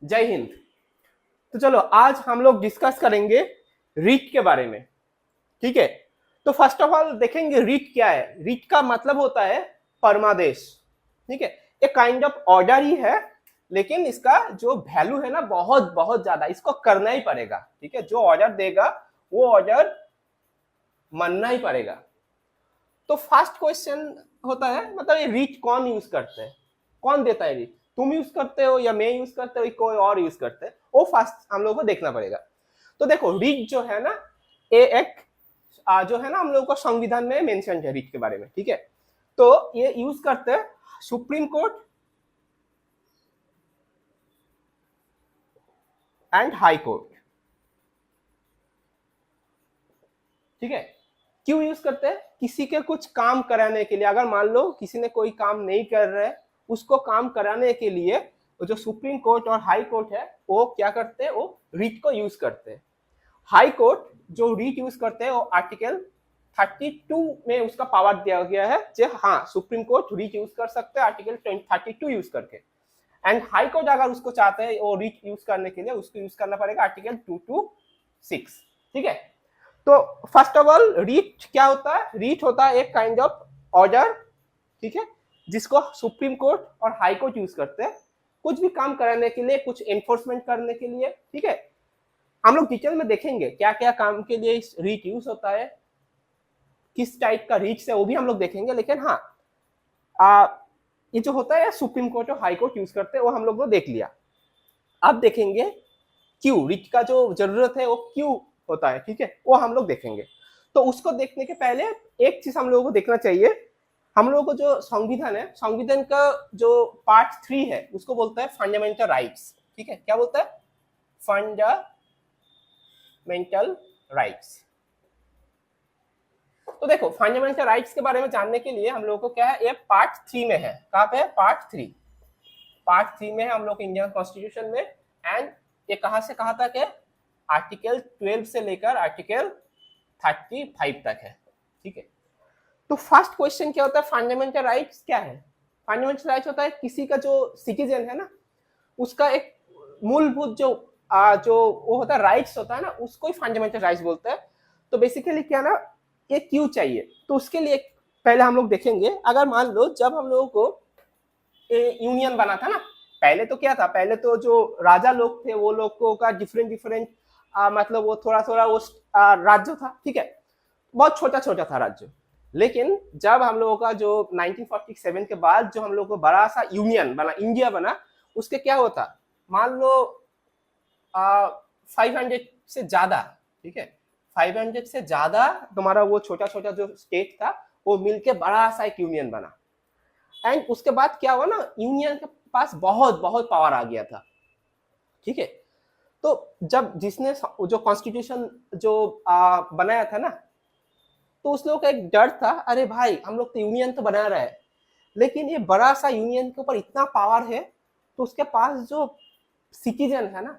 जय हिंद। तो चलो आज हम लोग डिस्कस करेंगे रीट के बारे में। ठीक है, तो फर्स्ट ऑफ ऑल देखेंगे रीट क्या है। रीट का मतलब होता है परमादेश। ठीक है, एक काइंड ऑफ ऑर्डर ही है, लेकिन इसका जो वैल्यू है ना बहुत बहुत ज्यादा, इसको करना ही पड़ेगा। ठीक है, जो ऑर्डर देगा वो ऑर्डर मानना ही पड़ेगा। तो फर्स्ट क्वेश्चन होता है, मतलब ये रीट कौन यूज करते हैं, कौन देता है रीट? तुम यूज करते हो या मैं यूज करते हो, कोई और यूज करते हैं, वो फर्स्ट हम लोगों को देखना पड़ेगा। तो देखो रीट जो है ना, ये एक जो है ना हम लोगों को संविधान में मेंशन है रीट के बारे में। ठीक है, तो ये यूज करते हैं supreme court and high court. ठीक है, क्यों यूज करते हैं? किसी के कुछ काम कराने के लिए। अगर मान लो किसी ने कोई काम नहीं कर रहा है, उसको काम कराने के लिए जो सुप्रीम कोर्ट और हाई कोर्ट है वो क्या करते हैं, वो रीट को यूज करते हैं। हाई कोर्ट जो रीट यूज करते हैं वो आर्टिकल 32 में उसका पावर दिया गया है जो हाँ सुप्रीम कोर्ट रीट यूज कर सकते हैं आर्टिकल 32 यूज करके। एंड हाई कोर्ट अगर उसको चाहते हैं वो रीट यूज करने के लिए, उसको यूज करना पड़ेगा आर्टिकल 226। ठीक है, तो फर्स्ट ऑफ ऑल रीट क्या होता है? रीट होता है एक काइंड ऑफ ऑर्डर। ठीक है, जिसको सुप्रीम कोर्ट और हाई कोर्ट यूज करते हैं कुछ भी काम कराने के लिए, कुछ एनफोर्समेंट करने के लिए। ठीक है, हम लोग डिटेल में देखेंगे क्या क्या काम के लिए रीट यूज होता है, किस टाइप का रीट है वो भी हम लोग देखेंगे। लेकिन हाँ ये जो होता है सुप्रीम कोर्ट और हाई कोर्ट यूज करते हैं वो हम लोग ने देख लिया। अब देखेंगे क्यों रीट का जो जरूरत है वो क्यों होता है। ठीक है, वो हम लोग देखेंगे। तो उसको देखने के पहले एक चीज हम लोगों को देखना चाहिए। हम लोगों को जो संविधान है, संविधान का जो पार्ट 3 है उसको बोलता है फंडामेंटल राइट्स। ठीक है, क्या बोलता है? Fundamental rights. तो देखो फंडामेंटल राइट्स के बारे में जानने के लिए हम लोगों को क्या है, ये पार्ट 3 में है। कहाँ पे है? पार्ट 3 में है हम लोग इंडियन कॉन्स्टिट्यूशन में। एंड ये कहाँ से कहाँ तक है? आर्टिकल 12 से लेकर आर्टिकल 35 तक है। ठीक है, तो फर्स्ट क्वेश्चन क्या होता है, फंडामेंटल राइट्स क्या है? फंडामेंटल राइट्स होता है किसी का जो सिटीजन है ना, उसका एक मूलभूत जो जो वो होता है राइट्स होता है ना, उसको ही फंडामेंटल राइट्स बोलते हैं। तो बेसिकली क्या ना, ये क्यों चाहिए? तो उसके लिए पहले हम लोग देखेंगे। अगर मान लो जब हम लोगों को यूनियन बना था ना, पहले तो क्या था, पहले तो जो राजा लोग थे वो लोगों का डिफरेंट मतलब वो थोड़ा थोड़ा वो राज्य था। ठीक है, बहुत छोटा छोटा था राज्य। लेकिन जब हम लोगों का जो 1947 के बाद जो हम लोगों को बड़ा सा यूनियन बना, इंडिया बना, उसके क्या होता, मान लो 500 से ज्यादा। ठीक है, 500 से ज्यादा तुम्हारा वो छोटा छोटा जो स्टेट था वो मिलके बड़ा सा एक यूनियन बना। एंड उसके बाद क्या हुआ ना, यूनियन के पास बहुत बहुत पावर आ गया था। ठीक है, तो जब जिसने जो कॉन्स्टिट्यूशन जो बनाया था ना, तो उस लोगों का एक डर था, अरे भाई हम लोग तो यूनियन तो बना रहे हैं, लेकिन ये बड़ा सा यूनियन के ऊपर इतना पावर है, तो उसके पास जो सिटीजन है ना,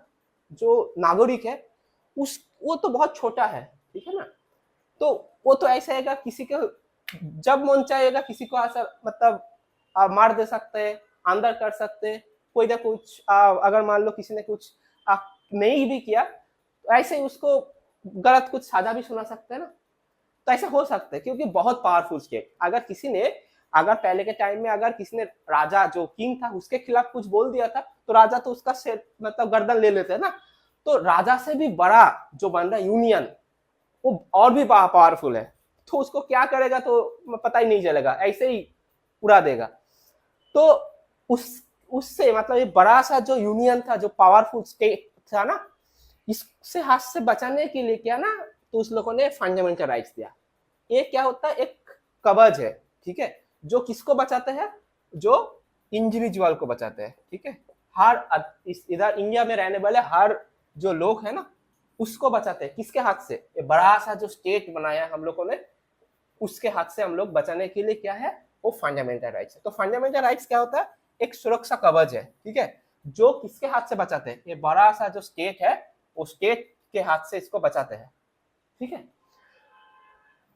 जो नागरिक है, उस वो तो बहुत छोटा है। ठीक है ना, तो वो तो ऐसा है किसी के जब मन चाहेगा किसी को ऐसा मतलब मार दे सकते हैं, अंदर कर सकते हैं, कोई ना कुछ अगर मान लो किसी ने कुछ नहीं भी किया तो ऐसे ही उसको गलत कुछ साझा भी सुना सकते हैं ना। तो ऐसा हो सकता है क्योंकि बहुत पावरफुल स्टेट। अगर किसी ने, अगर पहले के टाइम में अगर किसी ने राजा जो किंग था उसके खिलाफ कुछ बोल दिया था, तो राजा तो उसका मतलब गर्दन ले लेते हैं ना। तो राजा से भी बड़ा जो बन रहा है यूनियन, वो और भी पावरफुल है, तो उसको क्या करेगा तो पता ही नहीं चलेगा, ऐसे ही उड़ा देगा। तो उससे मतलब ये बड़ा सा जो यूनियन था, जो पावरफुल स्टेट था ना, इससे हाथ से बचाने के लिए क्या ना, तो उस लोगों ने फंडामेंटल राइट्स दिया। ये क्या होता है, एक कवच है। ठीक है, जो किसको बचाते हैं? जो इंडिविजुअल को बचाते हैं। ठीक है, हर इधर इंडिया में रहने वाले हर जो लोग है ना, उसको बचाते हैं। किसके हाथ से? ये बड़ा सा जो स्टेट बनाया हम लोगों ने, उसके हाथ से हम लोग बचाने के लिए क्या है, वो फंडामेंटल राइट्स है। तो फंडामेंटल राइट्स क्या होता है? एक सुरक्षा कवच है। ठीक है, जो किसके हाथ से बचाते हैं? ये बड़ा सा जो स्टेट है, वो स्टेट के हाथ से इसको बचाते हैं। ठीक है,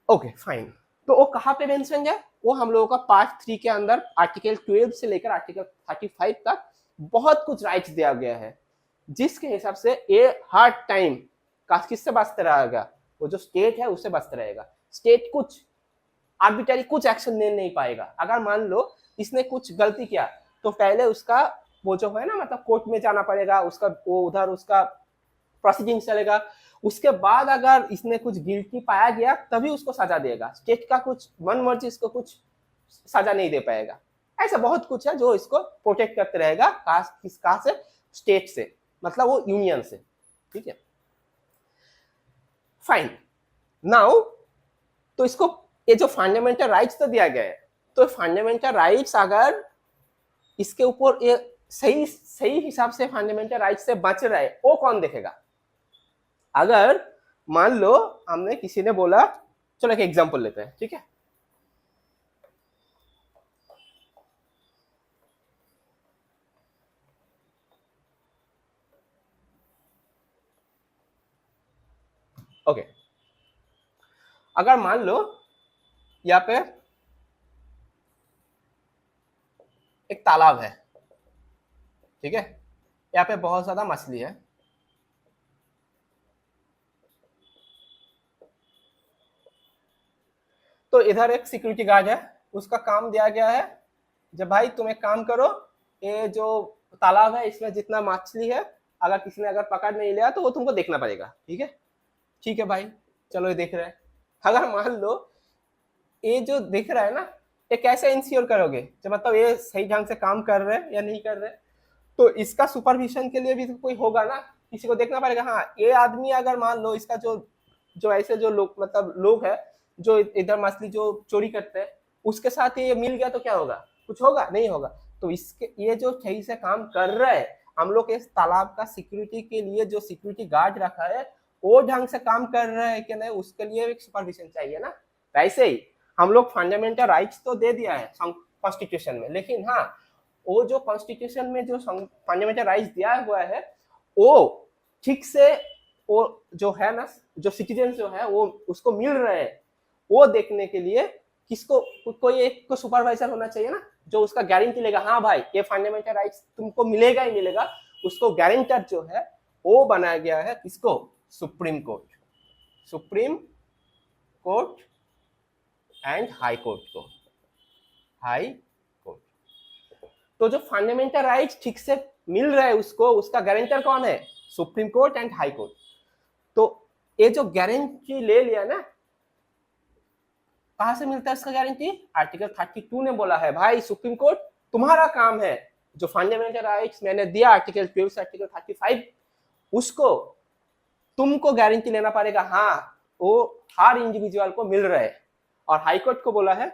ओके फाइन। तो वो कहाँ पे मेंशन है? वो हम लोगों का पार्ट 3 के अंदर आर्टिकल 12 से लेकर आर्टिकल 35 तक बहुत कुछ राइट्स दिया गया है। जिसके हिसाब से ये हर टाइम किससे बचते रहेगा, वो जो स्टेट है उससे बचते रहेगा। स्टेट कुछ आर्बिट्ररी कुछ एक्शन ले नहीं पाएगा। अगर मान लो इसने कुछ गलती किया तो पहले उसका वो जो है ना, मतलब कोर्ट में जाना पड़ेगा, उसका वो उधर उसका प्रोसीडिंग चलेगा, उसके बाद अगर इसने कुछ गिल्टी पाया गया तभी उसको सजा देगा। स्टेट का कुछ मन मर्जी इसको कुछ सजा नहीं दे पाएगा। ऐसा बहुत कुछ है जो इसको प्रोटेक्ट करते रहेगा। कहाँ से? स्टेट से, मतलब वो यूनियन से। ठीक है, फाइन। नाउ तो इसको ये जो फंडामेंटल राइट्स तो दिया गया है, तो फंडामेंटल राइट्स अगर इसके ऊपर ये सही सही हिसाब से फंडामेंटल राइट्स से बच रहा है, वो कौन देखेगा? अगर मान लो हमने किसी ने बोला, चलो एक एग्जांपल लेते हैं, ठीक है। ओके, अगर मान लो यहाँ पे एक तालाब है, ठीक है, यहाँ पे बहुत ज्यादा मछली है। तो इधर एक सिक्योरिटी गार्ड है, उसका काम दिया गया है, जब भाई तुम एक काम करो, ये जो तालाब है इसमें जितना मछली है, अगर किसी ने अगर पकड़ नहीं लिया तो वो तुमको देखना पड़ेगा। ठीक है, ठीक है भाई, चलो ये देख रहे हैं। अगर मान लो ये जो दिख रहा है ना, ये कैसे इंश्योर करोगे जब मतलब ये सही ढंग से काम कर रहे हैं या नहीं कर रहे? तो इसका सुपरविजन के लिए भी तो कोई होगा ना, किसी को देखना पड़ेगा। हाँ, ये आदमी अगर मान लो इसका जो जो ऐसे जो लोग मतलब लोग है जो इधर मछली जो चोरी करते हैं, उसके साथ ये मिल गया तो क्या होगा? कुछ होगा? नहीं होगा। तो इसके ये जो सही से काम कर रहा है, हम लोग इस तालाब का सिक्योरिटी के लिए जो सिक्योरिटी गार्ड रखा है वो ढंग से काम कर रहा है कि नहीं, उसके लिए एक सुपरविजन चाहिए ना। वैसे ही हम लोग फंडामेंटल राइट्स तो दे दिया है कॉन्स्टिट्यूशन में, लेकिन हाँ, वो जो कॉन्स्टिट्यूशन में जो फंडामेंटल राइट्स दिया हुआ है वो ठीक से वो जो है ना, जो सिटीजन जो है वो उसको मिल रहे हैं, वो देखने के लिए किसको कोई एक को सुपरवाइजर होना चाहिए ना, जो उसका गारंटी लेगा, हाँ भाई ये फंडामेंटल राइट्स तुमको मिलेगा ही मिलेगा। उसको गारंटर जो है वो बनाया गया है किसको? Supreme court. Supreme court and high court को, हाई कोर्ट। तो जो फंडामेंटल राइट्स ठीक से मिल रहा है उसको, उसका गारंटर कौन है? Supreme court and high court. तो ये जो गारंटी ले लिया ना, कहां से मिलता है इसका गारंटी? आर्टिकल 32 ने बोला है भाई सुप्रीम कोर्ट तुम्हारा काम है जो फंडामेंटल राइट्स मैंने दिया आर्टिकल 12 से आर्टिकल 35, उसको तुमको गारंटी लेना पड़ेगा, हाँ वो हर इंडिविजुअल को मिल रहा है। और हाई कोर्ट को बोला है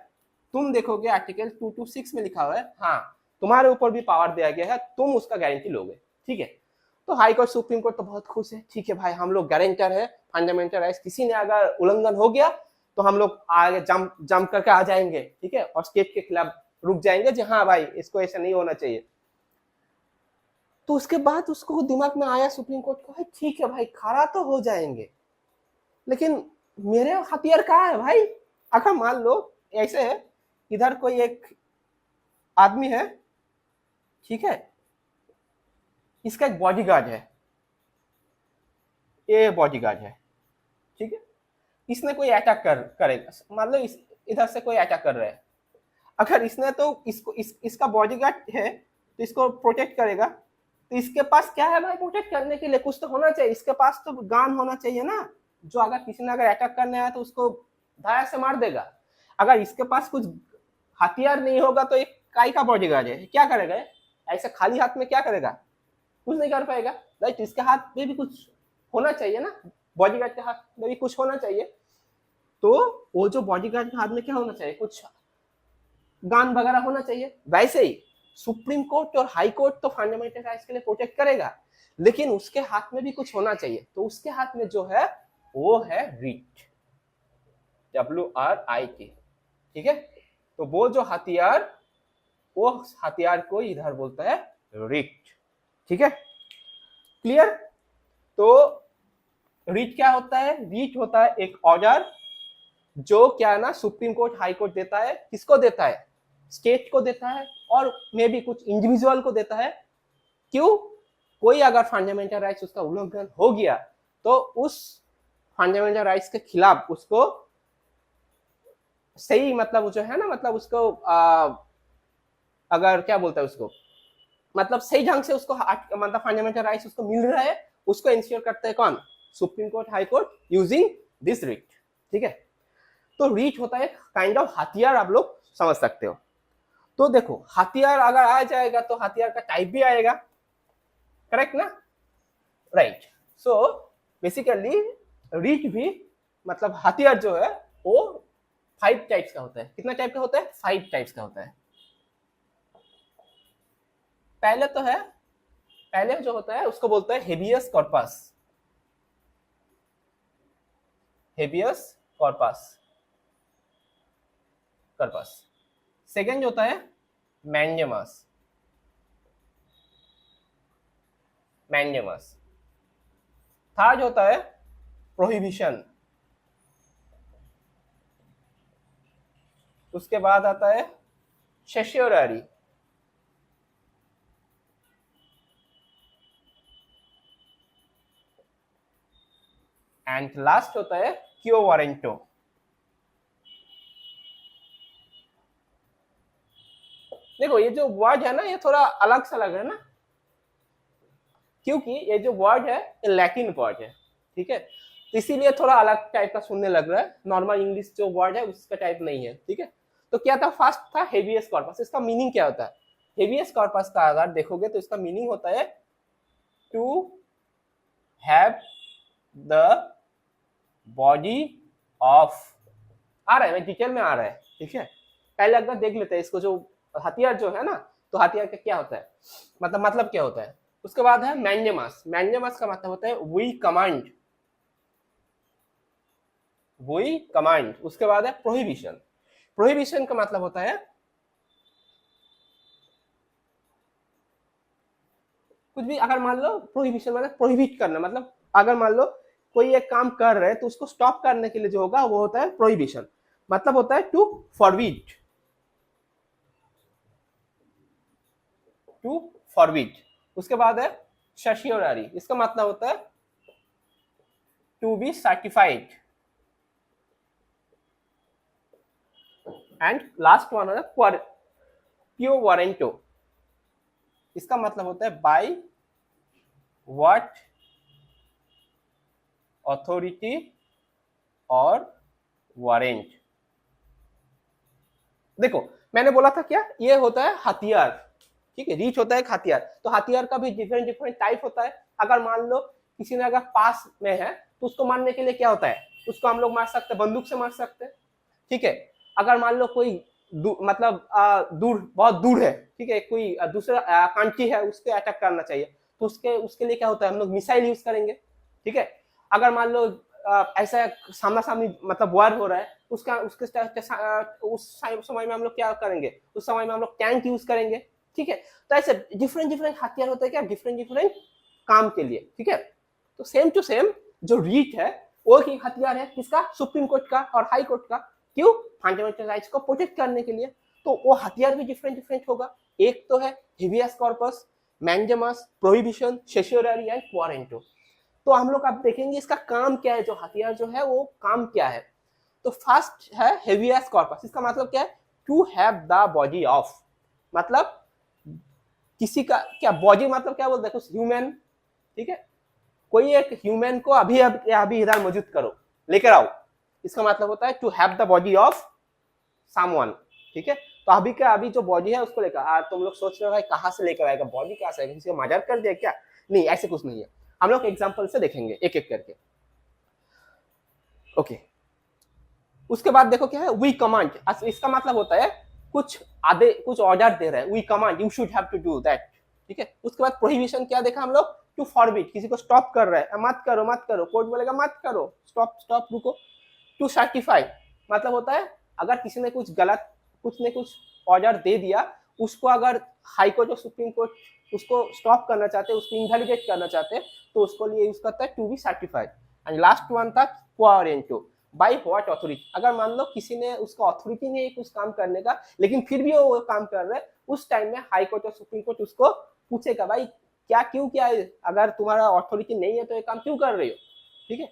तुम देखोगे आर्टिकल 226 में लिखा हुआ है, हाँ तुम्हारे ऊपर भी पावर दिया गया है, तुम उसका गारंटी लोगे। ठीक है, तो हाई कोर्ट सुप्रीम कोर्ट तो बहुत खुश है, ठीक है भाई हम लोग गारंटर है फंडामेंटल राइट्स, किसी ने अगर उल्लंघन हो गया तो हम लोग आगे जंप करके आ जाएंगे, ठीक है, और स्टेट के खिलाफ रुक जाएंगे जी हाँ भाई इसको ऐसा नहीं होना चाहिए। तो उसके बाद उसको दिमाग में आया सुप्रीम कोर्ट को, ठीक है भाई खड़ा तो हो जाएंगे, लेकिन मेरे हथियार कहाँ है भाई? अगर मान लो ऐसे है, इधर कोई एक आदमी है, ठीक है, इसका एक बॉडीगार्ड है, ये बॉडीगार्ड है, ठीक है, इसने कोई अटैक करेगा, मान लो इधर से कोई अटैक कर रहा है, अगर इसने तो इसको इसका बॉडीगार्ड है तो इसको प्रोटेक्ट करेगा, तो इसके पास क्या है भाई प्रोटेक्ट करने के लिए? कुछ तो होना चाहिए, इसके पास तो गन होना चाहिए ना, जो अगर किसी ने अगर अटैक करने आया तो उसको धाया से मार देगा। अगर इसके पास कुछ हथियार नहीं होगा तो एक काय का बॉडीगार्ड है, क्या करेगा? ऐसे खाली हाथ में क्या करेगा? कुछ नहीं कर पाएगा, राइट? इसके हाथ में भी कुछ होना चाहिए ना, बॉडीगार्ड के हाथ में भी कुछ होना चाहिए। तो वो जो बॉडीगार्ड के हाथ में क्या होना चाहिए? कुछ गन वगैरह होना चाहिए। वैसे ही सुप्रीम कोर्ट और हाई कोर्ट तो फंडामेंटल राइट्स के लिए प्रोटेक्ट करेगा, लेकिन उसके हाथ में भी कुछ होना चाहिए। तो उसके हाथ में जो है वो है रिट, WRIT, ठीक है। तो वो जो हथियार, वो हथियार को इधर बोलता है रिट, ठीक है, क्लियर? तो रिट क्या होता है? रिट होता है एक ऑर्डर जो क्या ना सुप्रीम कोर्ट हाई कोर्ट देता है, किसको देता है? स्टेट को देता है, और मे भी कुछ इंडिविजुअल को देता है। क्यों? कोई अगर फंडामेंटल राइट्स उसका उल्लंघन हो गया तो उस फंडामेंटल राइट्स के खिलाफ उसको सही मतलब जो है ना, मतलब उसको अगर क्या बोलता है उसको, मतलब सही ढंग से उसको मतलब फंडामेंटल राइट्स उसको मिल रहा है, उसको इंश्योर करते हैं कौन? Supreme court, high court using this writ. ठीक है, तो रिट होता है काइंड ऑफ हथियार, आप लोग समझ सकते हो। तो देखो हथियार अगर आ जाएगा तो हथियार का टाइप भी आएगा, करेक्ट ना? राइट। सो बेसिकली रिट भी मतलब हथियार जो है वो 5 टाइप्स का होता है। कितना टाइप का होता है? 5 टाइप्स का होता है। पहले तो है, पहले जो होता है उसको बोलते हैं habeas corpus. Habeas corpus corpus. Second होता है मैंडेमस। मैंडेमस। थर्ड होता है प्रोहिबिशन। उसके बाद आता है सेश्योररी। एंड लास्ट होता है क्यो वारंटो। देखो ये जो वर्ड है ना ये थोड़ा अलग सा लग रहा है ना, क्योंकि ये जो वर्ड है ये लैटिन वर्ड है, ठीक है, इसीलिए थोड़ा अलग टाइप का सुनने लग रहा है। नॉर्मल इंग्लिश जो वर्ड है उसका टाइप नहीं है, ठीक है। तो क्या था? फर्स्ट था हेबियस कॉर्पस। इसका मीनिंग क्या होता है? हेबियस कॉर्पस का अगर देखोगे तो इसका मीनिंग होता है to have the body of. आ रहा है, मैं डिटेल में आ रहा है, ठीक है। पहले अगर देख लेते हैं इसको, जो हथियार जो है ना, तो हथियार का क्या होता है, मतलब क्या होता है। उसके बाद है मैंडेमस। मैंडेमस का मतलब होता है वी कमांड। We command. उसके बाद है प्रोहिबिशन। प्रोहिबिशन का मतलब होता है कुछ भी, अगर मान लो प्रोहिबिशन मतलब प्रोहिबिट करना, मतलब अगर मान लो कोई एक काम कर रहे हैं तो उसको स्टॉप करने के लिए जो होगा वो होता है प्रोहिबिशन। मतलब होता है टू फॉरबिड। To forbid. उसके बाद है सर्टियोररी। इसका मतलब होता है to be certified. And last one है क्यो वारंटो। इसका मतलब होता है बाय व्हाट अथॉरिटी और वारंट। देखो मैंने बोला था क्या, ये होता है हथियार, ठीक है। रीच होता है एक हथियार, तो हथियार का भी डिफरेंट डिफरेंट टाइप होता है। अगर मान लो किसी ने अगर पास में है तो उसको मारने के लिए क्या होता है, उसको हम लोग मार सकते हैं, बंदूक से मार सकते हैं, ठीक है। अगर मान लो कोई मतलब दूर, बहुत दूर है, ठीक है, कोई दूसरा कंट्री है, उसके अटैक करना चाहिए, तो उसके लिए क्या होता है, हम लोग मिसाइल यूज करेंगे, ठीक है। अगर मान लो ऐसा सामना सामनी मतलब वार हो रहा है, उसके उस समय में हम लोग क्या करेंगे, उस समय में हम लोग टैंक यूज करेंगे, ठीक है। तो ऐसे डिफरेंट डिफरेंट हथियार होते हैं क्या, डिफरेंट डिफरेंट काम के लिए, ठीक है। तो सेम टू सेम जो रीट है वो ही हथियार है किसका, सुप्रीम कोर्ट का और हाई कोर्ट का। क्यों? फंडामेंटल राइट्स को प्रोटेक्ट करने के लिए। तो वो हथियार भी डिफरेंट डिफरेंट होगा। एक तो है habeas corpus, mandamus, prohibition, certiorari and warranto. तो हम लोग अब देखेंगे इसका काम क्या है, जो हथियार जो है वो काम क्या है। तो फर्स्ट है हेबियस कॉर्पस। इसका मतलब क्या है, to have the body of. मतलब किसी का क्या बॉडी, मतलब क्या बोलते हैं, कुछ ह्यूमन, ठीक है, कोई एक ह्यूमन को अभी अभी इधर मौजूद करो, लेकर आओ। इसका मतलब होता है to have the body of someone, ठीक है। तो अभी का अभी जो बॉडी है उसको लेकर, तुम लोग सोच रहे हो भाई कहाँ से लेकर आएगा, बॉडी कहाँ से आएगा, किसी को मजाक कर दिया क्या? नहीं, ऐसे कुछ नहीं है। हम लोग एग्जाम्पल से देखेंगे एक एक करके, ओके। उसके बाद देखो क्या है, वी कमांड। इसका मतलब होता है कुछ ऑर्डर दे रहे हैं, we command you should have to do that, ठीक है। उसके बाद प्रोहिबिशन क्या देखा हम लोग, टू फॉरबिड, किसी को स्टॉप कर रहा है, मत करो मत करो, कोर्ट बोलेगा मत करो, स्टॉप स्टॉप रुको। टू सर्टिफाई मतलब होता है अगर किसी ने कुछ ऑर्डर दे दिया, उसको अगर हाई कोर्ट और सुप्रीम कोर्ट उसको स्टॉप करना चाहते हैं, उसको इनवैलिडेट करना चाहते हैं, तो उसको लिए यूज करता है to be certified. And last one था क्वारेंटो, बाय व्हाट अथॉरिटी। अगर मान लो किसी ने उसका अथॉरिटी नहीं है कुछ काम करने का, लेकिन फिर भी वो काम कर रहा है, उस टाइम में हाई कोर्ट और सुप्रीम कोर्ट उसको पूछेगा भाई क्या क्यों किया है, अगर तुम्हारा अथॉरिटी नहीं है तो ये काम क्यों कर रही हो, ठीक है।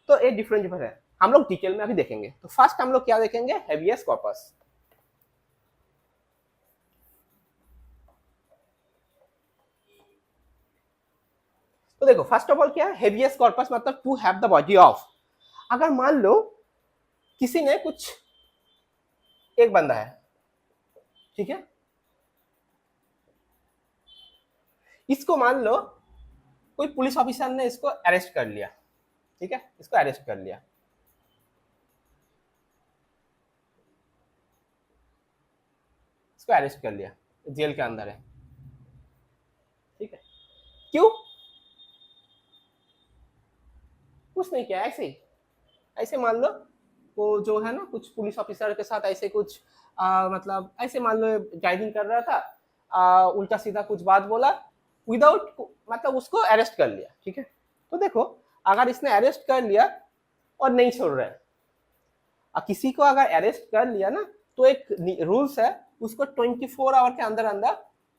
तो ये डिफरेंट है, हम लोग डिटेल में अभी देखेंगे। तो फर्स्ट हम लोग क्या देखेंगे, हेवियस कॉर्पस। तो देखो फर्स्ट ऑफ ऑल क्या है हेवियस कॉर्पस, मतलब to have the body of. अगर मान लो किसी ने कुछ, एक बंदा है, ठीक है, इसको मान लो कोई पुलिस ऑफिसर ने इसको अरेस्ट कर लिया, ठीक है, इसको अरेस्ट कर लिया, इसको अरेस्ट कर लिया, जेल के अंदर है, ठीक है। क्यों, कुछ नहीं किया, ऐसे ही, ऐसे मान लो वो जो है ना कुछ पुलिस ऑफिसर के साथ ऐसे कुछ मतलब ऐसे मान लो ड्राइविंग कर रहा था, उल्टा सीधा कुछ बात बोला, विदाउट मतलब उसको अरेस्ट कर लिया, ठीक है। तो देखो अगर इसने अरेस्ट कर लिया और नहीं छोड़ रहा है, किसी को अगर अरेस्ट कर लिया ना तो एक रूल्स है, उसको 24 आवर के अंदर अंदर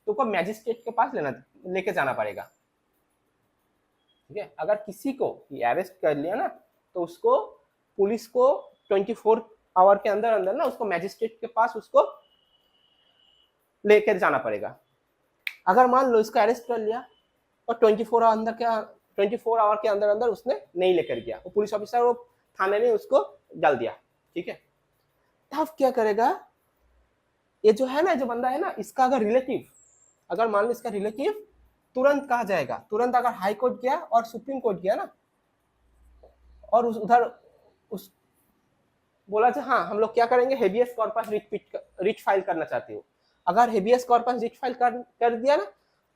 तुमको मैजिस्ट्रेट के पास लेके जाना पड़ेगा, ठीक है। अगर किसी को अरेस्ट कर लिया ना तो उसको पुलिस को 24 आवर के अंदर अंदर ना उसको मैजिस्ट्रेट के पास उसको लेकर जाना पड़ेगा। अगर मान लो इसको अरेस्ट कर लिया और 24 आवर के अंदर अंदर उसने नहीं लेकर गया, वो पुलिस ऑफिसर वो थाने में उसको डाल दिया, ठीक है। तब क्या करेगा, ये जो है ना जो बंदा है ना, इसका अगर रिलेटिव, अगर मान लो इसका रिलेटिव तुरंत कहा जाएगा, तुरंत अगर हाई कोर्ट गया और सुप्रीम कोर्ट गया ना और उधर उस बोला था हाँ हम लोग क्या करेंगे, हेबियस कॉर्पस रिट फाइल करना चाहते हो, अगर हेबियस कॉर्पस रिट फाइल कर दिया ना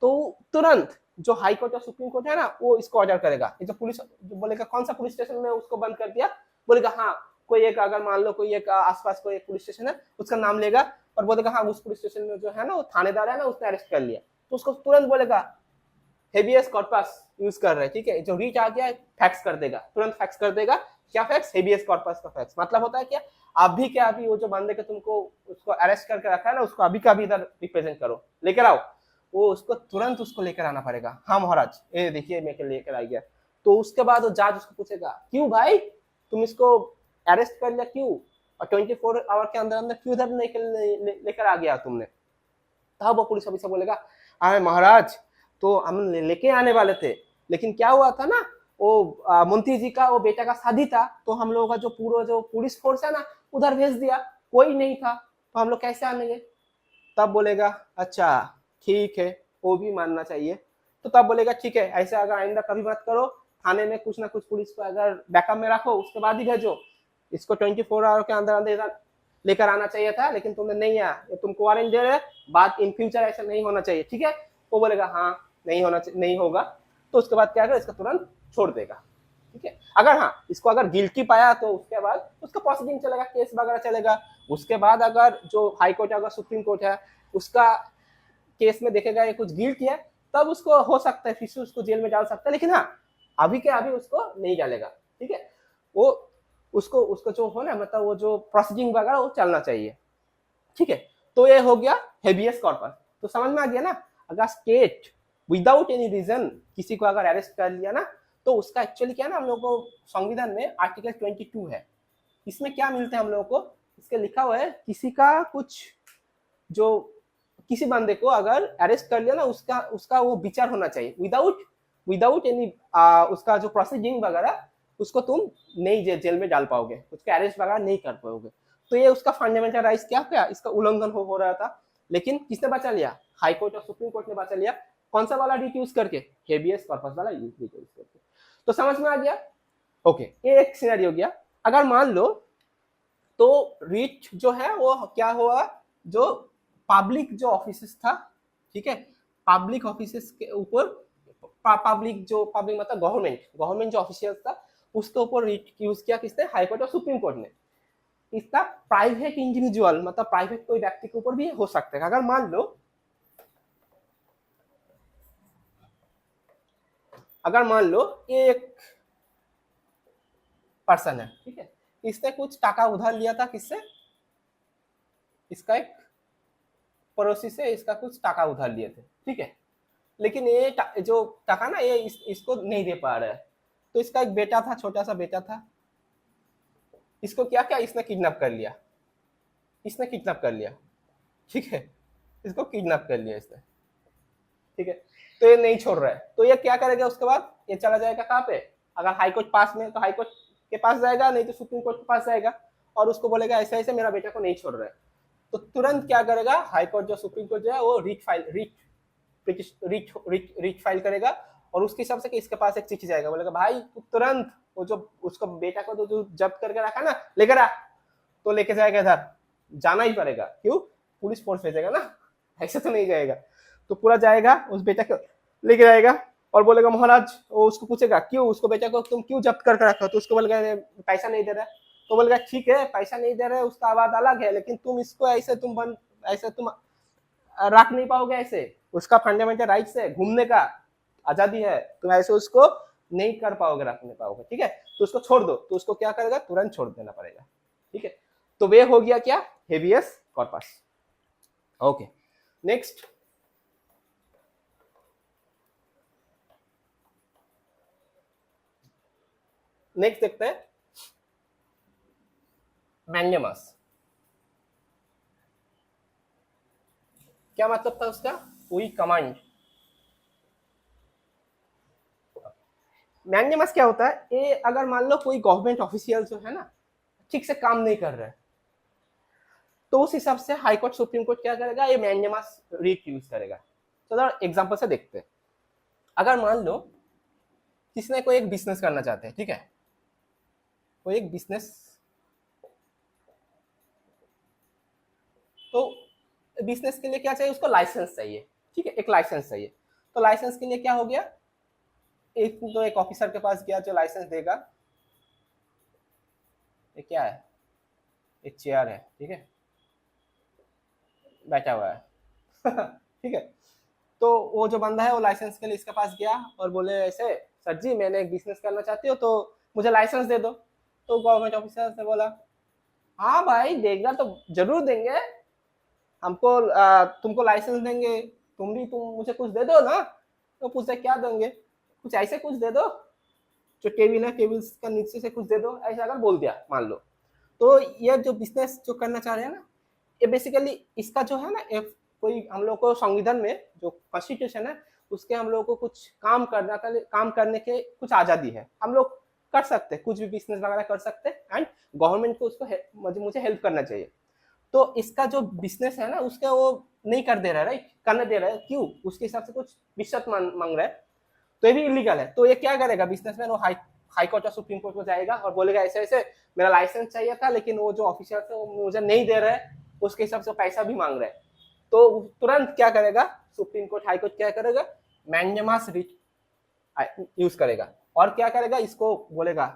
तो तुरंत जो हाई कोर्ट और सुप्रीम कोर्ट है ना वो इसको ऑर्डर करेगा। ये जो पुलिस जो बोलेगा कौन सा पुलिस स्टेशन में उसको बंद कर दिया, बोलेगा हाँ कोई एक, अगर मान लो कोई एक आसपास कोई एक पुलिस स्टेशन है उसका नाम लेगा और बोलेगा हाँ उस पुलिस स्टेशन में जो है ना वो थानेदार है ना उसने अरेस्ट कर लिया, तो उसको तुरंत बोलेगा हेबियस कॉर्पस यूज कर रहे हैं, ठीक है। जो रीच आ गया फैक्स कर देगा, तुरंत फैक्स कर देगा, क्या फैक्स, हेबियस कॉर्पस का फैक्स। मतलब होता है क्या, अभी क्या अभी वो जो बंदे के तुमको उसको अरेस्ट करके रखा है ना उसको अभी का अभी इधर रिप्रेजेंट करो, लेकर आओ, वो उसको तुरंत उसको लेकर आना पड़ेगा, हाँ महाराज ये देखिए मैं लेकर आ गया। तो उसके बाद वो जज उसको पूछेगा क्यों भाई तुम इसको अरेस्ट कर लिया क्यों, और 24 आवर के अंदर अंदर क्यों इधर लेकर आ गया तुमने। तब वो पुलिस ऑफिसर बोलेगा अरे महाराज तो हम लेके आने वाले थे, लेकिन क्या हुआ था ना वो मंत्री जी का वो बेटा का शादी था, तो हम लोगों का जो पूरा जो पुलिस फोर्स है ना उधर भेज दिया, कोई नहीं था तो हम लोग कैसे आनेंगे। तब बोलेगा अच्छा ठीक है, वो भी मानना चाहिए। तो तब बोलेगा ठीक है ऐसा अगर आइंदा कभी मत करो, थाने में कुछ ना कुछ पुलिस को अगर बैकअप में रखो उसके बाद ही भेजो, इसको 24 आवर के अंदर अंदर लेकर आना चाहिए था लेकिन तुमने नहीं आया, ये तुमको वारंट दे रहे, बात इन फ्यूचर ऐसा नहीं होना चाहिए, ठीक है। वो बोलेगा हाँ नहीं होगा, तो उसके बाद क्या करेगा, इसका तुरंत छोड़ देगा, ठीक है। अगर हाँ इसको अगर गिल्टी पाया तो उसके बाद उसका प्रोसीडिंग चलेगा, केस वगैरह चलेगा। उसके बाद अगर जो हाई कोर्ट अगर सुप्रीम कोर्ट है उसका केस में देखेगा ये कुछ गिल्ट है, तब उसको हो सकता है फिर से उसको जेल में डाल सकता है, लेकिन हाँ अभी के अभी उसको नहीं डालेगा, ठीक है। वो उसको उसको जो हो ना मतलब वो जो प्रोसीडिंग वगैरह वो चलना चाहिए, ठीक है। तो ये हो गया हेबियस कॉर्पस। तो समझ में आ गया ना, अगर स्टेट विदाउट एनी रीजन किसी को अगर अरेस्ट कर लिया ना तो उसका एक्चुअली क्या है ना, हम लोग को संविधान में आर्टिकल 22 है, इसमें क्या मिलता है हम लोगों को, इसके लिखा हुआ है किसी का कुछ जो किसी बंदे को अगर अरेस्ट कर लिया ना उसका उसका वो विचार होना चाहिए, विदाउट एनी उसका जो प्रोसीडिंग वगैरह उसको तुम नहीं जेल में डाल पाओगे, उसके अरेस्ट वगैरह नहीं कर पाओगे। तो ये उसका फंडामेंटल राइट्स क्या इसका उल्लंघन हो रहा था, लेकिन किसने बचा लिया, हाई कोर्ट और सुप्रीम कोर्ट ने बचा लिया, कौन सा वाला रीट यूज करके, हेबियस कॉर्पस वाला रीट यूज करके। तो समझ में आ गया, ओके। ये एक सिनेरियो गया। अगर मान लो तो रीट जो है वो क्या हुआ, जो पब्लिक जो ऑफिस था, ठीक है, पब्लिक ऑफिस के ऊपर पब्लिक मतलब गवर्नमेंट जो ऑफिशियल था उसके ऊपर रीट यूज किया किसने, हाई कोर्ट और सुप्रीम कोर्ट ने। इसका प्राइवेट इंडिविजुअल मतलब प्राइवेट कोई व्यक्ति के ऊपर भी हो सकता है। अगर मान लो एक पर्सन है, ठीक है, इसने कुछ टाका उधार लिया था किससे, इसका एक पड़ोसी से इसका कुछ टाका उधार लिए थे, ठीक है। लेकिन ये जो टका ना ये इसको नहीं दे पा रहा है। तो इसका एक बेटा था, छोटा सा बेटा था, इसको क्या क्या इसने किडनैप कर लिया, इसने किडनैप कर लिया, ठीक है, इसको किडनैप कर लिया इसने, ठीक है। तो ये नहीं छोड़ रहा है, तो ये क्या करेगा उसके बाद, ये चला जाएगा कहाँ पे, अगर हाई कोर्ट पास में तो हाई कोर्ट के पास जाएगा, नहीं तो सुप्रीम कोर्ट के पास जाएगा और उसको बोलेगा ऐसे ऐसे मेरा बेटा को नहीं छोड़ रहा है। तो तुरंत क्या करेगा हाई कोर्ट जो सुप्रीम कोर्ट जो है वो रीच फाइल करेगा और उसके हिसाब से कि इसके पास एक चिट्ठी जाएगा, बोलेगा भाई तू तुरंत वो जो उसको बेटा को तो जो जब्त करके रखा ना लेकर आ, तो लेके जाएगा इधर, जाना ही पड़ेगा, क्यों, पुलिस फोर्स भेजेगा ना, ऐसे तो नहीं जाएगा। तो पूरा जाएगा उस बेटा को लेके जाएगा और बोलेगा महाराज, वो उसको पूछेगा क्यों, उसको बेटा को तुम क्यों जब्त करके रखा, तो उसको बोलेगा पैसा नहीं दे रहा, तो बोलेगा ठीक है पैसा नहीं दे रहे, उसका बात अलग है, लेकिन तुम इसको ऐसे तुम रख नहीं पाओगे, ऐसे उसका फंडामेंटल राइट्स है, घूमने का आजादी है, तुम ऐसे उसको नहीं कर पाओगे, रख नहीं पाओगे, ठीक है, तो उसको छोड़ दो, तो उसको क्या करेगा तुरंत छोड़ देना पड़ेगा, ठीक है। तो वे हो गया क्या, हेबियस कॉर्पस। ओके, नेक्स्ट देखते हैं मैंडेमस। क्या मतलब था उसका, कोई कमांड। मैंडेमस क्या होता है, ये अगर मान लो कोई गवर्नमेंट ऑफिशियल जो है ना ठीक से काम नहीं कर रहा है, तो उस हिसाब से हाई कोर्ट सुप्रीम कोर्ट क्या करेगा, ये मैंडेमस रीट यूज करेगा। तो एग्जांपल से देखते हैं, अगर मान लो किसी ने कोई एक बिजनेस करना चाहते हैं, ठीक है, कोई एक बिजनेस, तो बिजनेस के लिए क्या चाहिए, उसको लाइसेंस चाहिए, ठीक है, एक लाइसेंस चाहिए। तो लाइसेंस के लिए क्या हो गया, एक ऑफिसर के पास गया जो लाइसेंस देगा, ये क्या है, एक चेयर है, ठीक है, बैठा हुआ है ठीक है। तो वो जो बंदा है वो लाइसेंस के लिए इसके पास गया और बोले ऐसे सर जी मैंने एक बिजनेस करना चाहती हूँ तो मुझे लाइसेंस दे दो। तो गवर्नमेंट ऑफिसर ने बोला हाँ भाई देगा तो जरूर देंगे, हमको तुमको लाइसेंस देंगे, तुम मुझे कुछ दे दो ना। तो पूछा क्या देंगे, कुछ ऐसे कुछ दे दो, जो टेबल है टेबल का नीचे से कुछ दे दो, ऐसा अगर बोल दिया मान लो। तो ये जो बिजनेस जो करना चाह रहे हैं ना, ये बेसिकली इसका जो है ना, कोई हम लोग को संविधान में जो कॉन्स्टिट्यूशन है उसके हम लोग को कुछ काम करने के कुछ आज़ादी है, हम लोग कर सकते हैं, कुछ भी बिजनेस वगैरह कर सकते हैं एंड गवर्नमेंट को उसको मुझे हेल्प करना चाहिए। तो इसका जो बिजनेस है ना उसका वो नहीं कर दे रहा है, राइट, करने दे रहा है, क्यों, उसके हिसाब से कुछ रिश्वत मांग रहा है, तो ये भी इलीगल है। तो ये क्या करेगा बिजनेसमैन, वो हाई कोर्ट और सुप्रीम कोर्ट में जाएगा और बोलेगा ऐसे ऐसे मेरा लाइसेंस चाहिए था लेकिन वो जो ऑफिसर थे वो मुझे नहीं दे रहे हैं, उसके हिसाब से पैसा भी मांग रहे हैं। तो तुरंत क्या करेगा सुप्रीम कोर्ट हाई कोर्ट क्या करेगा, मैंडेमस रीट यूज करेगा और क्या करेगा, इसको बोलेगा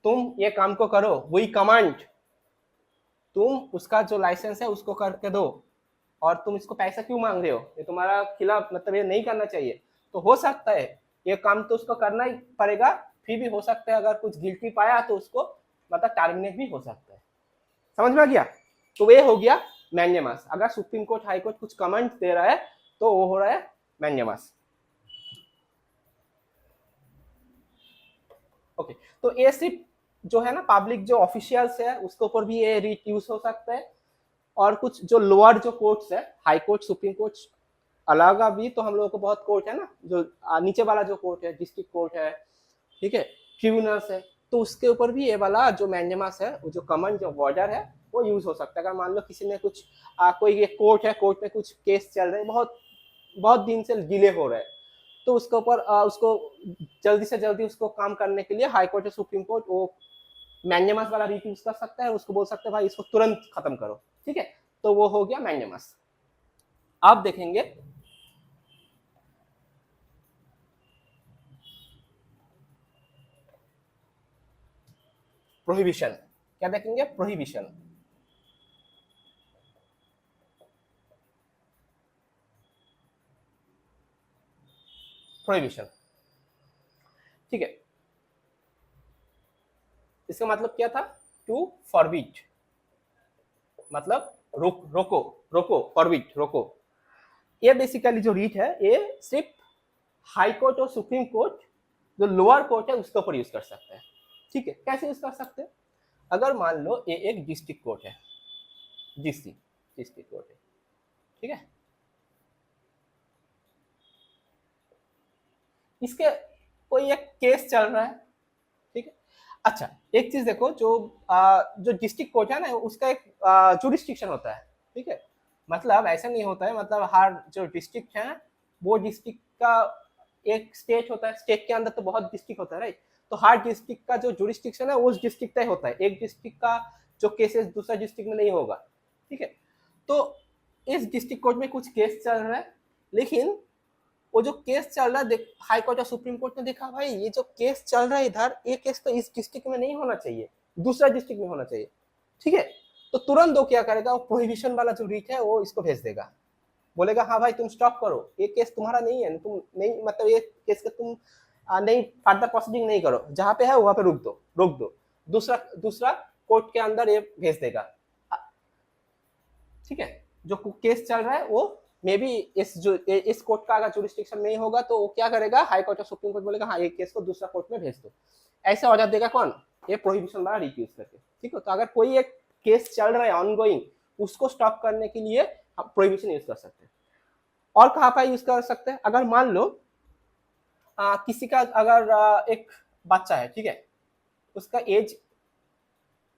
तुम ये काम को करो, वही कमांड, तुम उसका जो लाइसेंस है उसको करके दो, और तुम इसको पैसा क्यों मांग रहे हो, ये तुम्हारा खिलाफ, मतलब ये नहीं करना चाहिए। तो हो सकता है ये काम तो उसको करना ही पड़ेगा, फिर भी हो सकता है अगर कुछ गिल्टी पाया तो उसको मतलब टर्मिनेट भी हो सकता है। समझ में आ गया। तो ये हो गया मैंडेमस। अगर सुप्रीम कोर्ट हाई कोर्ट कुछ कमेंट दे रहा है तो वो हो रहा है मैंडेमस। ओके, तो ये सिर्फ जो है ना पब्लिक जो ऑफिशियल्स है उसके ऊपर भी ये रीट यूज हो सकता है, और कुछ जो लोअर जो कोर्ट्स है, हाई कोर्ट सुप्रीम कोर्ट अलग भी, तो हम लोगों को बहुत कोर्ट है ना, जो नीचे वाला जो कोर्ट है, डिस्ट्रिक्ट कोर्ट है, ठीक है, ट्रिब्यूनल्स है, तो उसके ऊपर भी ये वाला जो मैंडेमस है, वो जो कमन जो बॉर्डर है वो यूज हो सकता है। अगर मान लो किसी ने कुछ कोई एक कोर्ट है, कोर्ट में कुछ केस चल रहे हैं, बहुत बहुत दिन से डिले हो रहा है, तो उसके ऊपर उसको जल्दी से जल्दी उसको काम करने के लिए हाई कोर्ट या सुप्रीम कोर्ट वो मैंडेमस वाला रीट यूज कर सकता है, उसको बोल सकते हैं भाई इसको तुरंत खत्म करो, ठीक है। तो वो हो गया मैंडेमस। आप देखेंगे प्रोहिबिशन, क्या देखेंगे, प्रोहिबिशन। प्रोहिबिशन, ठीक है, इसका मतलब क्या था, टू फॉरबिड, मतलब रोको, फॉरबिड रोको। ये बेसिकली जो रीट है ये सिर्फ हाई कोर्ट और सुप्रीम कोर्ट जो लोअर कोर्ट है उसके ऊपर यूज कर सकते हैं। ठीक है, कैसे यूज कर सकते हैं? अगर मान लो ये एक डिस्ट्रिक्ट कोर्ट है, डीसी डिस्ट्रिक्ट कोर्ट है, ठीक है, इसके कोई एक केस चल रहा है, ठीक है। अच्छा, एक चीज देखो, जो डिस्ट्रिक्ट कोर्ट है ना उसका एक जुरिस्डिक्शन होता है, ठीक है। मतलब ऐसा नहीं होता है, मतलब हर जो डिस्ट्रिक्ट है वो डिस्ट्रिक्ट का एक स्टेट होता है, स्टेट के अंदर तो बहुत डिस्ट्रिक्ट होता है, राइट। तो हर डिस्ट्रिक्ट का जो जुरिस्डिक्शन है उस डिस्ट्रिक्ट तक होता है, एक डिस्ट्रिक्ट का जो केसेस दूसरा डिस्ट्रिक्ट में नहीं होगा, ठीक है। तो इस डिस्ट्रिक्ट कोर्ट में कुछ केस चल रहा है, लेकिन वो जो केस चल रहा है, हाई कोर्ट और सुप्रीम कोर्ट ने देखा भाई ये जो केस चल रहा है इधर, ये केस तो इस डिस्ट्रिक्ट में नहीं होना चाहिए, दूसरा डिस्ट्रिक्ट में होना चाहिए, ठीक है। तो तुरंत वो क्या करेगा, वो प्रोहिबिशन वाला जो रीट है वो इसको भेज देगा, बोलेगा हाँ भाई तुम स्टॉप करो, ये केस तुम्हारा नहीं है, तुम नहीं, मतलब ये केस का तुम नहीं फर्दर प्रोसीडिंग नहीं करो, जहां पे है वहां पे रोक दो, दूसरा दूसरा कोर्ट के अंदर ये भेज देगा, ठीक है। जो केस चल रहा है वो मे बी इस कोर्ट का अगर जुरिस्डिक्शन नहीं होगा तो वो क्या करेगा, हाई कोर्ट और सुप्रीम कोर्ट बोलेगा हाँ ये केस को दूसरा कोर्ट में भेज दो, ऐसे ऑर्डर देगा कौन, ये प्रोहिबिशन वाला रीट यूज करके, ठीक है। तो अगर कोई एक केस चल रहा है ऑनगोइंग, उसको स्टॉप करने के लिए हम प्रोहिबिशन यूज कर सकते हैं। और कहाँ पर यूज कर सकते हैं, अगर मान लो किसी का अगर एक बच्चा है, ठीक है, उसका एज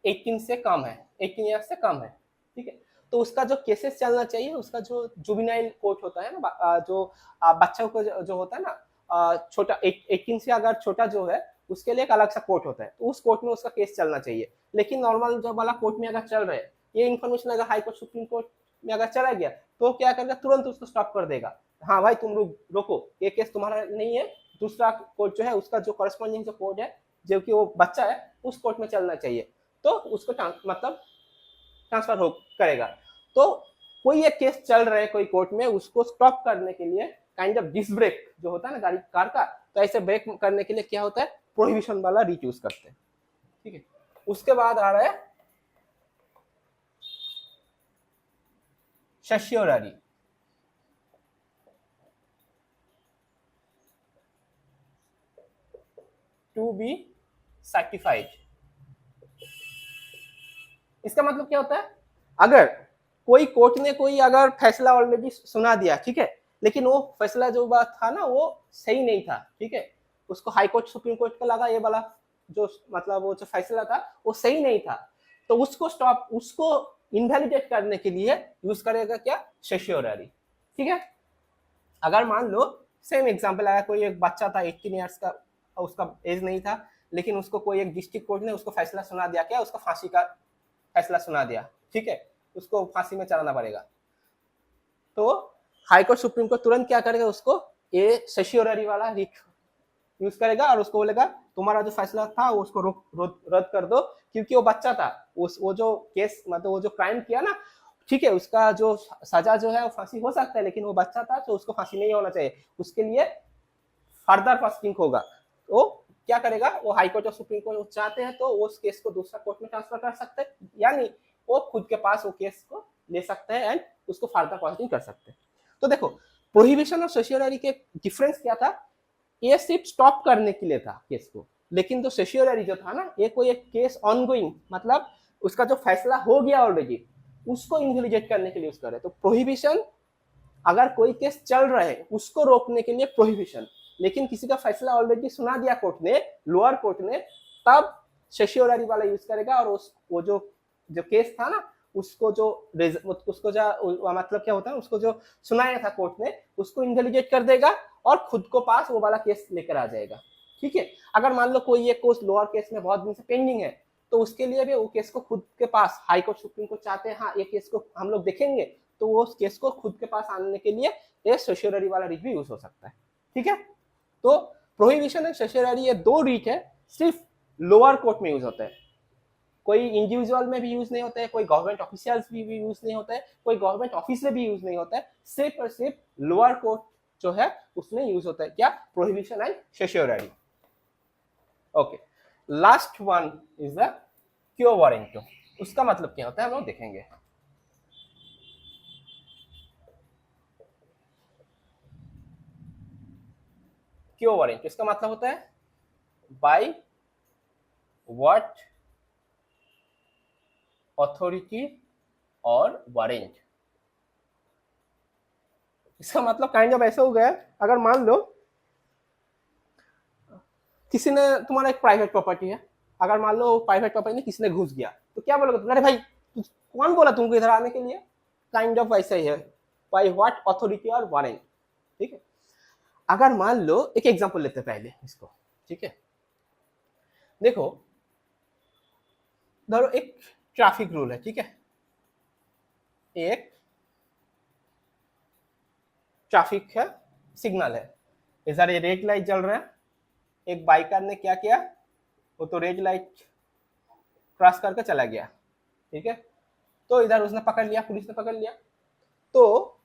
18 से कम है, 18 ईयर्स से कम है, ठीक है। तो उसका जो केसेस चलना चाहिए, उसका जो जुबिनाइल कोर्ट होता है ना, जो बच्चों को जो होता है ना, छोटा 18 से अगर छोटा जो है उसके लिए एक अलग सा कोर्ट होता है, तो उस कोर्ट में उसका केस चलना चाहिए। लेकिन नॉर्मल जो वाला कोर्ट में अगर चल रहे हैं, ये इन्फॉर्मेशन अगर हाई कोर्ट सुप्रीम कोर्ट में अगर चला गया तो क्या करेगा, तुरंत उसको स्टॉप कर देगा, हाँ भाई तुम रोको, ये केस तुम्हारा नहीं है, दूसरा कोर्ट जो है उसका जो करस्पॉन्डिंग जो कोर्ट है जो कि वो बच्चा है उस कोर्ट में चलना चाहिए, तो उसको मतलब ट्रांसफर हो करेगा। तो कोई एक केस चल रहा है कोई कोर्ट में, उसको स्टॉप करने के लिए काइंड ऑफ डिस्क ब्रेक जो होता है ना गाड़ी कार का, तो ऐसे ब्रेक करने के लिए क्या होता है, प्रोहिबिशन वाला रीट यूज करते हैं, ठीक है। उसके बाद आ रहा है सर्शियोररी, टू बी सर्टिफाइड। इसका मतलब क्या होता है, अगर कोई कोर्ट ने कोई अगर फैसला ऑलरेडी सुना दिया, ठीक है, लेकिन वो फैसला जो बात था ना वो सही नहीं था, ठीक है, उसको हाई कोर्ट सुप्रीम कोर्ट का लगा ये वाला जो मतलब वो जो फैसला था वो सही नहीं था, तो उसको इनवैलिडेट करने के लिए यूज करेगा क्या, सर्शियोररी, ठीक है। अगर मान लो सेम एग्जांपल आया, कोई एक बच्चा था 18 इयर्स का, उसका एज नहीं था, लेकिन उसको कोई एक डिस्ट्रिक्ट कोर्ट ने उसको फैसला सुना दिया, क्या, उसको फांसी का फैसला सुना दिया, ठीक है, उसको फांसी में चढ़ाना पड़ेगा। तो हाई कोर्ट सुप्रीम कोर्ट तुरंत क्या करेगा, उसको ये सर्शियोररी वाला रीट यूज करेगा और उसको बोलेगा तुम्हारा जो फैसला था उसको रद्द कर दो, क्योंकि वो बच्चा था, वो जो केस मतलब वो जो क्राइम किया ना, ठीक है, उसका जो सजा जो है वो फांसी हो सकता है, लेकिन वो बच्चा था तो उसको फांसी नहीं होना चाहिए, उसके लिए फर्दर प्रोसीडिंग होगा। तो क्या करेगा, वो हाई कोर्ट और सुप्रीम कोर्ट चाहते हैं तो उस केस को दूसरा कोर्ट में ट्रांसफर कर सकते हैं, यानी वो खुद के पास वो केस को ले सकते हैं एंड उसको फर्दर प्रोसीडिंग कर सकते हैं। तो देखो प्रोहिबिशन और सर्शियोररी के डिफरेंस क्या था, ये सिर्फ स्टॉप करने के लिए था केस को, लेकिन जो सर्शियोररी जो था ना, ये कोई एक केस ऑनगोइंग, मतलब उसका जो फैसला हो गया ऑलरेडी उसको इनवैलिडेट करने के लिए यूज कर रहे। तो प्रोहिबिशन अगर कोई केस चल रहा है उसको रोकने के लिए प्रोहिबिशन, लेकिन किसी का फैसला ऑलरेडी सुना दिया कोर्ट ने, लोअर कोर्ट ने, तब सर्शियोररी वाला यूज करेगा और वो जो केस था ना उसको जो मतलब क्या होता है, उसको जो सुनाया था कोर्ट ने उसको इनवैलिडेट कर देगा और खुद को पास वो वाला केस लेकर आ जाएगा, ठीक है। अगर मान लो कोई एक केस लोअर केस में बहुत दिन से पेंडिंग है, तो उसके लिए भी वो केस को खुद के पास, हाई कोर्ट सुप्रीम कोर्ट चाहते हैं हाँ ये केस को हम लोग देखेंगे, तो वो उस केस को खुद के पास आने के लिए ये सर्शियोररी वाला रीट भी यूज हो सकता है, ठीक है। तो प्रोहिबिशन एंड सर्शियोररी ये दो रीट है, सिर्फ लोअर कोर्ट में यूज होता है, कोई इंडिविजुअल में भी यूज नहीं होता है, कोई गवर्नमेंट ऑफिशियल्स भी यूज नहीं होता है, कोई गवर्नमेंट ऑफिस में भी यूज नहीं होता है, सिर्फ और सिर्फ लोअर कोर्ट जो है उसमें यूज होता है, क्या, prohibition and certiorari. Okay, last one is the quo warranto. उसका मतलब क्या होता है हम लोग देखेंगे। क्यों वारंट, इसका मतलब होता है बाय व्हाट अथॉरिटी और वारंट। इसका मतलब काइंड ऑफ ऐसा हो गया, अगर मान लो किसी ने, तुम्हारा एक प्राइवेट प्रॉपर्टी है, अगर मान लो प्राइवेट प्रॉपर्टी में किसी ने घुस गया, तो क्या बोलोगे तुम, अरे भाई कौन बोला तुमको इधर आने के लिए, काइंड ऑफ ऐसा ही है, बाय व्हाट अथॉरिटी और वारंट। ठीक है, अगर मान लो एक एग्जांपल लेते हैं पहले इसको, ठीक है, देखो धरो एक ट्रैफिक रूल है, ठीक है, एक ट्रैफिक है, सिग्नल है, इधर ये रेड लाइट जल रहा है, एक बाइकर ने क्या किया, वो तो रेड लाइट क्रॉस करके चला गया, ठीक है, तो इधर उसने पकड़ लिया, पुलिस ने पकड़ लिया, तो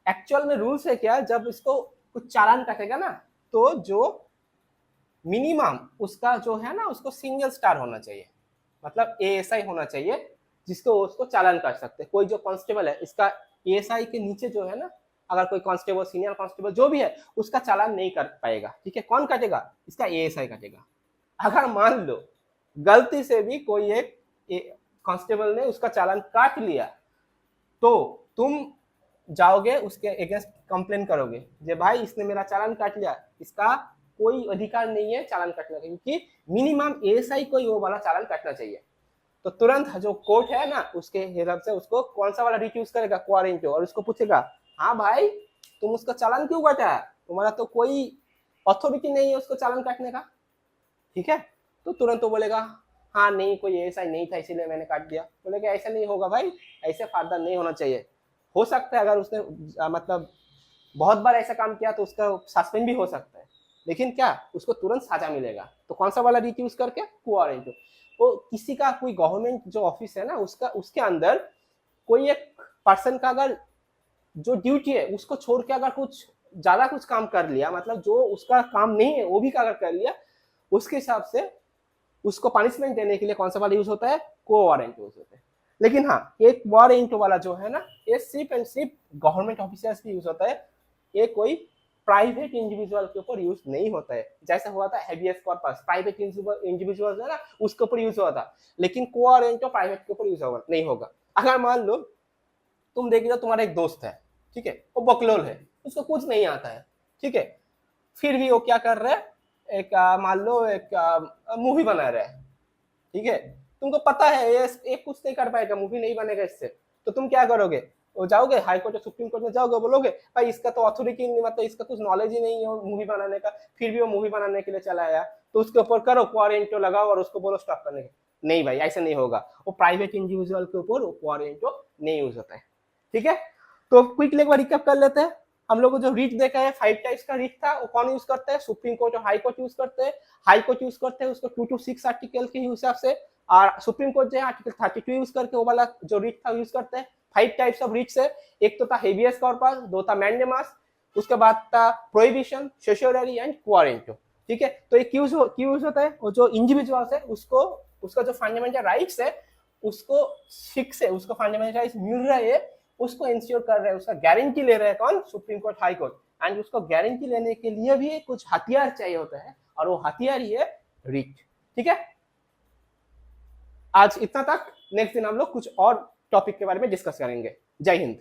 एक्चुअल में रूल्स है क्या, जब इसको कुछ चालान काटेगा ना, तो जो मिनिमम उसका जो है ना, उसको सिंगल स्टार होना चाहिए, मतलब एएसआई होना चाहिए जिसको उसको चालान काट सकते हैं। कोई जो कांस्टेबल है, इसका एएसआई के नीचे जो है ना, अगर कोई कांस्टेबल, सीनियर कांस्टेबल जो भी है, उसका चालान नहीं कर पाएगा, ठीक है, कौन काटेगा, इसका एएसआई काटेगा। अगर मान लो गलती से भी कोई एक कांस्टेबल ने उसका चालान काट लिया, तो तुम जाओगे उसके अगेंस्ट कंप्लेन करोगे, जे भाई इसने मेरा चालान काट लिया, इसका कोई अधिकार नहीं है चालान काटने का, क्योंकि मिनिमम एएसआई को ही वो वाला चालान काटना चाहिए। तो तुरंत जो कोर्ट है ना, उसके हिसाब से उसको कौन सा वाला रिट यूज करेगा, क्वारंटो, और उसको पूछेगा, हाँ भाई तुम उसका चालान क्यों काटा, तुम्हारा तो कोई अथॉरिटी नहीं है उसको चालान काटने का, ठीक है, तो तुरंत वो बोलेगा, हाँ नहीं कोई ऐसा नहीं था इसीलिए मैंने काट दिया। बोलेगा ऐसा नहीं होगा भाई, ऐसे फायदा नहीं होना चाहिए। हो सकता है अगर उसने मतलब बहुत बार ऐसा काम किया तो उसका सस्पेंड भी हो सकता है, लेकिन क्या उसको तुरंत सजा मिलेगा। तो कौन सा वाला रीच यूज करके, क्वारंटो। वो किसी का कोई गवर्नमेंट जो ऑफिस है ना, उसका उसके अंदर कोई एक पर्सन का अगर जो ड्यूटी है उसको छोड़ के अगर कुछ ज्यादा कुछ काम कर लिया, मतलब जो उसका काम नहीं है वो भी अगर कर लिया, उसके हिसाब से उसको पनिशमेंट देने के लिए कौन सा वाला यूज होता है, को वारंट यूज होता है। लेकिन हाँ, एक वारंट वाला जो है ना, ये सिर्फ एंड सिर्फ गवर्नमेंट ऑफिसर्स की यूज होता है, ये कोई प्राइवेट इंडिविजुअल के ऊपर यूज नहीं होता है। जैसा हुआ था हैबियस कॉर्पस, प्राइवेट इंडिविजुअल है ना, उसके ऊपर यूज हुआ था, लेकिन को वारंट तो प्राइवेट के ऊपर यूज नहीं होगा। अगर मान लो तुम देख लो तुम्हारा एक दोस्त है, ठीक है, वो बकलोल है, उसको कुछ नहीं आता है, ठीक है, फिर भी वो क्या कर रहा है, एक मान लो एक मूवी बना रहा है, ठीक है, तुमको पता है ये कुछ नहीं कर पाएगा, मूवी नहीं बनेगा इससे, तो तुम क्या करोगे, वो जाओगे हाई कोर्ट या सुप्रीम कोर्ट में जाओगे, बोलोगे भाई इसका तो अथॉरिटी नहीं, मतलब इसका कुछ नॉलेज ही नहीं है मूवी बनाने का, फिर भी वो मूवी बनाने के लिए चला आया, तो उसके ऊपर करो क्वारंटो लगाओ और उसको बोलो स्टॉप करने के। नहीं भाई ऐसा नहीं होगा, वो प्राइवेट इंडिविजुअल के ऊपर वो क्वारंटो नहीं यूज होता है, ठीक है। तो क्विकली एक बार रिकैप कर लेते हैं। हम लोग को जो रीट देखा है 5 टाइप्स का रीट था, वो कौन यूज करते हैं, सुप्रीम कोर्ट और हाई कोर्ट यूज करते हैं। हाई कोर्ट यूज करते हैं उसको 2 to 6 आर्टिकल के हिसाब से, और सुप्रीम कोर्ट जो है आर्टिकल 32 यूज करके वो वाला जो रीट था यूज करते हैं। 5 टाइप्स ऑफ रीट्स है, एक तो था हेबियस कॉर्पस, दो था मैंडेमस, उसके बाद था प्रोहिबिशन, सेशोररी एंड क्वारंटो, ठीक है। तो ये क्यों यूज होता है, वो जो इंडिविजुअल्स है उसको उसका जो फंडामेंटल राइट्स है उसको फिक्स है, उसको फंडामेंटल राइट्स मिल रहा है, उसको इंश्योर कर रहे हैं, उसका गारंटी ले रहे हैं कौन, supreme court, high court. And उसको गारंटी लेने के लिए भी कुछ हथियार चाहिए होता है, और वो हथियार ही है रीट, ठीक है। आज इतना तक, नेक्स्ट दिन हम लोग कुछ और टॉपिक के बारे में डिस्कस करेंगे। जय हिंद।